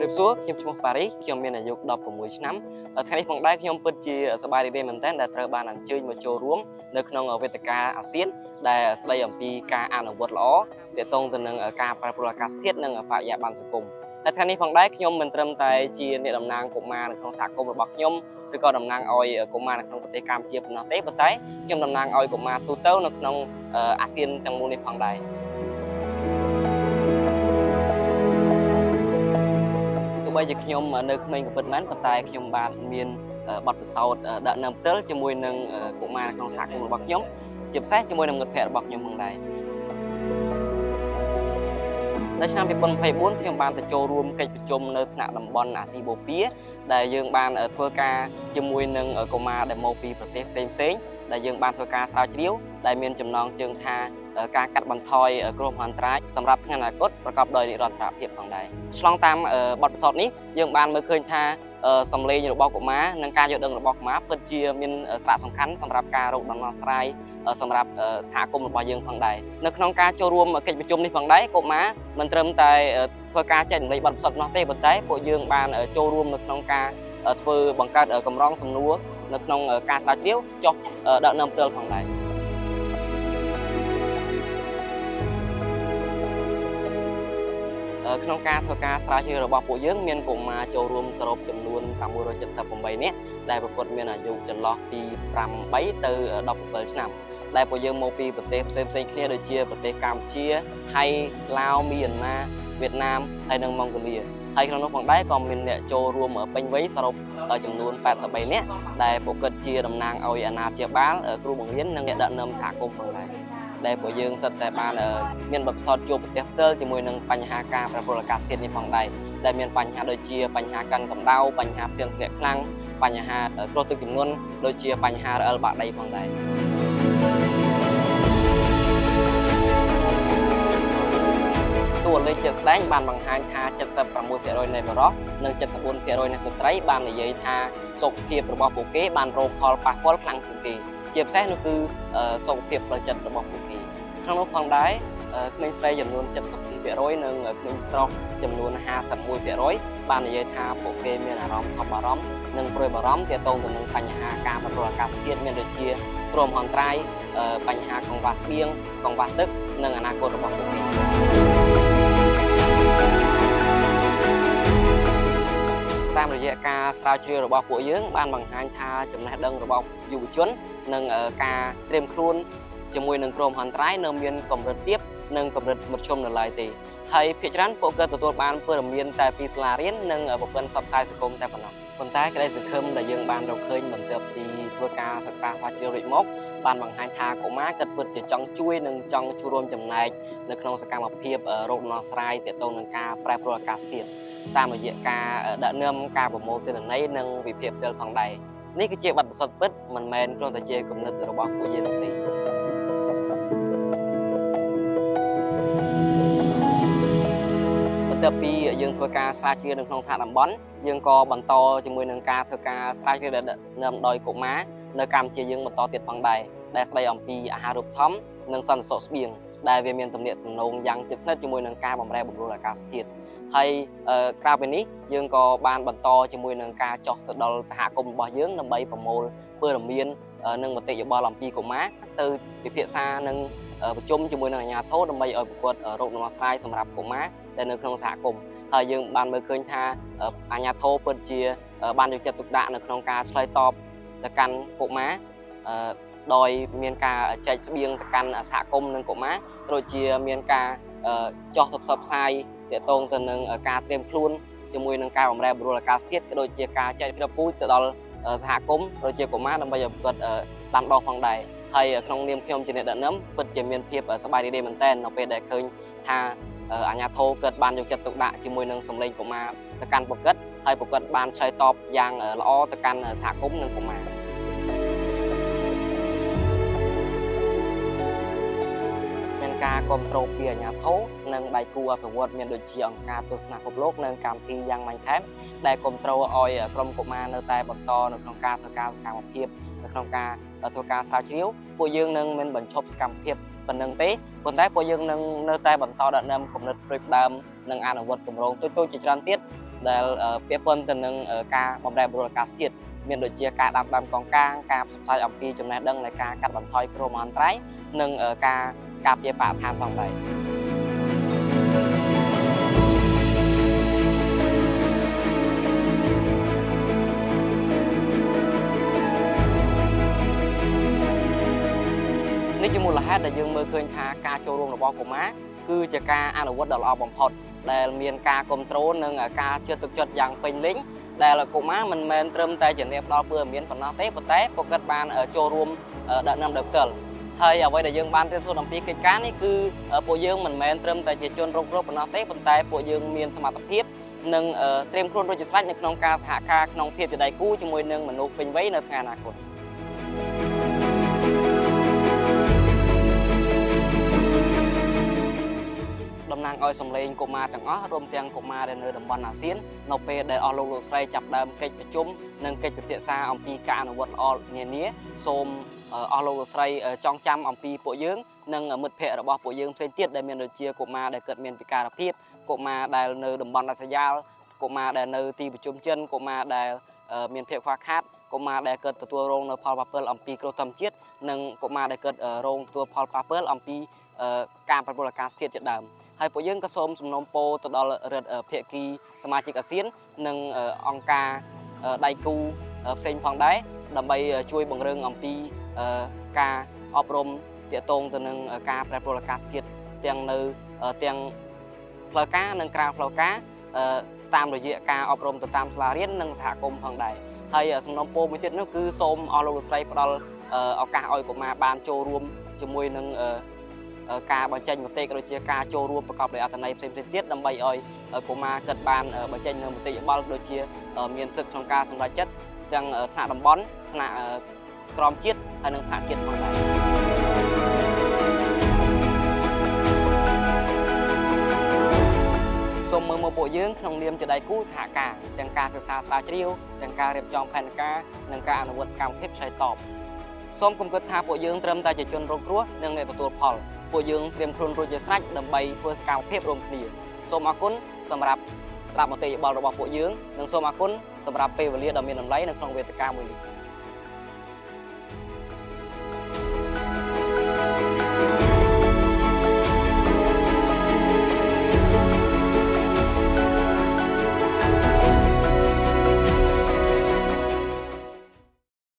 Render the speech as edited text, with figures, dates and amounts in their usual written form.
Chụp xuốngខ្ញុំឈ្មោះ Paris ខ្ញុំមានអាយុ16ឆ្នាំថ្ងៃនេះផងដែរខ្ញុំពិតជាសប្បាយរីករាយមែនទែនដែលត្រូវបានអញ្ជើញមកចូលរួមនៅក្នុងវេទិកាអាស៊ានដែលស្ដីអំពីការអនុវត្តល្អទាក់ទងទៅនឹងការប្រែប្រួលអាកាសធាតុនិងបរិយាបន្នសង្គមតែថ្ងៃនេះផងដែរខ្ញុំមិនត្រឹមតែជាអ្នកតំណាងកុមារនៅក្នុងសហគមន៍របស់ខ្ញុំឬក៏តំណាងឲ្យកុមារនៅក្នុងប្រទេសកម្ពុជាប៉ុណ្ណោះទេប៉ុន្តែខ្ញុំតំណាងឲ្យកុមារទូទៅនៅក្នុងអាស៊ានទាំងមូលនេះផងដែរបីជាខ្ញុំនៅក្មេងក៏ពិតមែនប៉ុន្តែខ្ញុំបានមានបទពិសោធន៍ដឹកនាំផ្ទាល់ជាមួយនឹងកុមារក្នុងសហគមន៍របស់ខ្ញុំជាពិសេសជាមួយនឹងមិត្តភ័ក្តិរបស់ខ្ញុំផងដែរនៅឆ្នាំ2024ខ្ញុំបានទៅចូលរួមកិច្ចប្រជុំនៅថ្នាក់តំបន់អាស៊ីបូព៌ាដែលយើងបានធ្វើការជាមួយនឹងកុមារដែលមកពីប្រទេសផ្សេងៗដែលយើងបានធ្វើការស្រាវជ្រាវដែលមានចំណងជើងថាការកាត់បន្ថយគ្រោះមហន្តរាយសម្រាប់ថ្ងៃអនាគតប្រកបដោយនិរន្តរភាពផងដែរឆ្លងតាមបទពិសោធន៍នេះយើងបានមើលឃើញថាសម្លេងរបស់កុមារនិងការយល់ដឹងរបស់កុមារពិតជាមានសារៈសំខាន់សម្រាប់ការរកដំណោះស្រាយសម្រាប់សហគមន៍របស់យើងផងដែរនៅក្នុងការចូលរួមកិច្ចប្រជុំនេះផងដែរកុមារមិនត្រឹមតែធ្វើការចែករំលែកបទពិសោធន៍នោះទេប៉ុន្តែពួកយើងបានចូលរួមនៅក្នុងការធ្វើបង្កើតកម្រងសំណួរនៅក្នុងការស្រាវជ្រាវចុះដឹកនាំផ្ទាល់ផងដែរក្នុងការធ្វើការស្រាវជ្រាវរបស់ពួកយើងមានកុមារចូលរួមសរុបចំនួន678នាក់ដែលប្រកួតមានអាយុចន្លោះពី8ទៅ17ឆ្នាំដែលពួកយើងមកពីប្រទេសផ្សេងៗគ្នាដូចជាប្រទេសកម្ពុជាថៃឡាវមីយ៉ាន់ម៉ាវៀតណាមហើយនិងម៉ុងហ្កូលីហើយក្នុងនោះផងដែរក៏មានអ្នកចូលរួមពេញវ័យសរុបចំនួន83នាក់ដែលពួកគាត់ជាតំណាងឲ្យអាណាព្យាបាលគ្រូបង្រៀននិងអ្នកដឹកនាំសហគមន៍ផងដែរដែលពួកយើងសិតតែបានមានបទពិសោធន៍ជួបប្រទះផ្ទាល់ជាមួយនឹងបញ្ហាការប្រែប្រួលអាកាសធាតុនេះផងដែរដែលមានបញ្ហាដូចជាបញ្ហាកាន់កម្ដៅបញ្ហាភ្លៀងធ្លាក់ខ្លាំងបញ្ហាគ្រោះទឹកជំនន់ដូចជាបញ្ហារអិលបាក់ដីផងដែរតួលេខជាក់ស្ដែងបានបង្ហាញថា 76% នៃបុរសនិង 74% នៃស្ត្រីបាននិយាយថាសុខភាពរបស់ពួកគេបានរងផលប៉ះពាល់ខ្លាំងជាងគេជាពិសេសនោះគឺសុខភាពផ្លូវចិត្តរបស់ពួកគេក្នុងនោះផងដែរក្មេងស្រីចំនួន 72% និងក្មេងប្រុសចំនួន 51% បាននិយាយថាពួកគេមានអារម្មណ៍ថប់បារម្ភនិងព្រួយបារម្ភទាក់ទងទៅនឹងបញ្ហាការប្រែប្រួលអាកាសធាតុមានដូចជាគ្រោះមហន្តរាយបញ្ហាកង្វះស្បៀងកង្វះទឹកនិងអនាគតរបស់ពួកគេតាមរយៈការស្រាវជ្រាវរបស់ពួកយើងបានបង្ហាញថាចំណេះដឹងរបស់យុវជននិងការត្រៀមខ្លួនជាមួយនឹងគ្រោះមហន្តរាយនៅមានកម្រិតទាបនិងកម្រិតមធ្យមនៅឡើយទេហើយភាគច្រើនពួកគាត់ទទួលបានព័ត៌មានតែពីសាលារៀននិងប្រព័ន្ធផ្សព្វផ្សាយសង្គមតែប៉ុណ្ណោះប៉ុន្តែក្តីសង្ឃឹមដែលយើងបានរកឃើញបន្ទាប់ពីធ្វើការសិក្សាស្រាវជ្រាវរួចមកបានបង្ហាញថាកុមារគាត់ពិតជាចង់ជួយនិងចង់ចូលរួមចំណែកនៅក្នុងសកម្មភាពរកដំណោះស្រាយទាក់ទងនឹងការប្រែប្រួលអាកាសធាតុតាមរយៈការដឹកនាំការប្រមូលទិន្នន័យនិងវិភាគផ្ទាល់ផងដែរនេះគឺជាបទពិសោធន៍ពិតមិនមែនគ្រាន់តែជាគំនិតរបស់ពួកយើងទេបន្ទាប់ពីយើងធ្វើការស្រាវជ្រាវនៅក្នុងថ្នាក់តំបន់យើងក៏បន្តជាមួយនឹងការធ្វើការស្រាវជ្រាវដែលដឹកនាំដោយកុមារនៅកម្ពុជាយើងបន្តទៀតផងដែរដែលស្ដីអំពីអាហារូបត្ថម្ភនិងសន្តិសុខស្បៀងដែលវាមានទំនាក់ទំនងយ៉ាងជិតស្និទ្ធជាមួយនឹងការបម្រែបម្រួលអាកាសធាតុហើយក្រៅពីនេះយើងក៏បានបន្តជាមួយនឹងការចុះទៅដល់សហគមន៍របស់យើងដើម្បីប្រមូលព័ត៌មាននិងមតិយោបល់អំពីកុមារទៅពិភាក្សានិងប្រជុំជាមួយនឹងអាជ្ញាធរដើម្បីឲ្យប្រកួតរកដំណោះស្រាយសម្រាប់កុមារដែលនៅក្នុងសហគមន៍ហើយយើងបានមើលឃើញថាអាជ្ញាធរពិតជាបានយកចិត្តទុកដាក់នៅក្នុងការឆ្លើយតបទៅកាន់កុមារដោយមានការចែកស្បៀងទៅកាន់សហគមន៍និងកុមារដូចជាមានការចោះទៅផ្សព្វផ្សាយទាក់ទងទៅនឹងការត្រៀមខ្លួនជាមួយនឹងការបម្រែបម្រួលអាកាសធាតុក៏ដូចជាការចែកគ្រាប់ពូជទៅដល់សហគមន៍ដូចជាកុមារដើម្បីឲ្យគាត់ដាំដុះផងដែរហើយក្នុងនាមខ្ញុំជាអ្នកដឹកនាំពិតជាមានភាពសប្បាយរីករាយមែនទែននៅពេលដែលឃើញថាអាជ្ញាធរគាត់បានយកចិត្តទុកដាក់ជាមួយនឹងសម្លេងកុមារទៅកាន់ពួកគាត់ហើយពួកគាត់បានឆ្លើយតបយ៉ាងល្អទៅកាន់សហគមន៍និងកុមារការគ្រប់គ្រងពីអាជ្ញាធរនិងដៃគូអភិវឌ្ឍមានដូចជាអង្គការទស្សនពិភពលោកនិងកម្មវិធីយ៉ាងម៉ាញ់ថែមដែលគ្រប់គ្រងឲ្យក្រុមកុមារនៅតែបន្តនៅក្នុងការធ្វើការសកម្មភាពនៅក្នុងការធ្វើការស្រាវជ្រាវពួកយើងនឹងមិនបញ្ឈប់សកម្មភាពប៉ុណ្ណឹងទេប៉ុន្តែពួកយើងនឹងនៅតែបន្តដឹកនាំគំនិតផ្ដួចផ្ដើមនិងអនុវត្តគម្រោងតូចៗជាច្រើនទៀត ដែលពាក់ព័ន្ធទៅនឹងការបម្រែបម្រួលអាកាសធាតុមានដូចជាការដាំដើមកងកាងការផ្សព្វផ្សាយអំពីចំណេះដឹងនៃការកាត់បន្ថយគ្រោះមហន្តរាយនិងការការពារបរិស្ថានផងដែរនេះជាមូលហេតុដែលយើងមើលឃើញថាការចូលរួមរបស់កុមារគឺជាការអនុវត្តដ៏ល្អបំផុតដែលមានការគ្រប់គ្រងនិងការជឿទុកចិត្តយ៉ាងពេញលេញដែលកុមារមិនមែនត្រឹមតែជាអ្នកផ្ដល់ព័ត៌មានប៉ុណ្ណោះទេប៉ុន្តែពួកគាត់បានចូលរួមដឹកនាំដោយផ្ទាល់ហើយអ្វីដែលយើងបានរៀនសូត្រអំពីកិច្ចការនេះគឺពួកយើងមិនមែនត្រឹមតែជាជនរងគ្រោះប៉ុណ្ណោះទេប៉ុន្តែពួកយើងមានសមត្ថភាពនិងត្រៀមខ្លួនរួចជាស្រេចនៅក្នុងការសហការក្នុងភាពជាដៃគូជាមួយនឹងមនុស្សពេញវ័យនៅថ្ងៃអនាគតតំណាងឲ្យសម្លេងកុមារទាំងអស់រួមទាំងកុមារដែលនៅតំបន់អាស៊ាននៅពេលដែលអស់លោកស្រីចាប់ដើមកិច្ចប្រជុំនិងកិច្ចពិភាក្សាអំពីការអនុវត្តល្អនានាសូមអស់លោកស្រីចងចាំអំពីពួកយើងនិងមិត្តភ័ក្តិរបស់ពួកយើងផ្សេងទៀតដែលមានដូចជាកុមារដែលកើតមានពិការភាពកុមារដែលនៅតំបន់ដាច់ស្រយាលកុមារដែលនៅទីប្រជុំជិនកុមារដែលមានភាពខ្វះខាតកុមារដែលកើតទទួលរងនៅផលប៉ះពាល់អំពីគ្រោះធម្មជាតិនិងកុមារដែលកើតរងទទួលផលប៉ះពាល់អំពីការប្រែប្រួលអាកាសធាតុជាដើមហើយពួកយើងក៏សូមសំណូមពរទៅដល់រដ្ឋភាគីសមាជិកអាស៊ាននិងអង្គការដៃគូផ្សេងផងដែរដើម្បីជួយបង្រឹងអំពីការអប់រំទាក់ទងទៅនឹងការប្រែប្រួលអាកាសធាតុទាំងនៅទាំងផ្លូវការនិងក្រៅផ្លូវការតាមរយៈការអប់រំទៅតាមសាលារៀននិងសហគមន៍ផងដែរហើយសំណូមពរមួយទៀតនោះគឺសូមអស់លោកលោកស្រីផ្ដល់ឱកាសឲ្យកុមារបានចូលរួមជាមួយនឹងការបញ្ចេញមតិក៏ដូចជាការចូលរួមប្រកបដោយអត្ថន័យផ្សេងៗទៀតដើម្បីឲ្យកុមារគិតបានបញ្ចេញនូវមតិយោបល់ដូចជាមានសិទ្ធិក្នុងការសម្រេចចិត្តទាំងថ្នាក់តំបន់ថ្នាក់ក្រមជាតិហើយនិងថ្នាក់ជាតិផងដែរសូមមើលមកពួកយើងក្នុងនាមជាដៃគូសហការទាំងការសិក្សាស្រាវជ្រាវទាំងការរៀបចំផែនការនិងការអនុវត្តសកម្មភាពឆ្លើយតបសូមកុំគិតថាពួកយើងត្រឹមតែជាជនរងគ្រោះនិងអ្នកទទួលផលពួកយើងត្រៀមខ្លួនរួចជាស្រេចដើម្បីធ្វើសកម្មភាពរួមគ្នាសូមអរគុណសម្រាប់ស្ដាប់មតិយោបល់របស់ពួកយើងនិងសូមអរគុណសម្រាប់ពេលវេលាដ៏មានតម្លៃនៅក្នុងវេទិកាមួយនេះ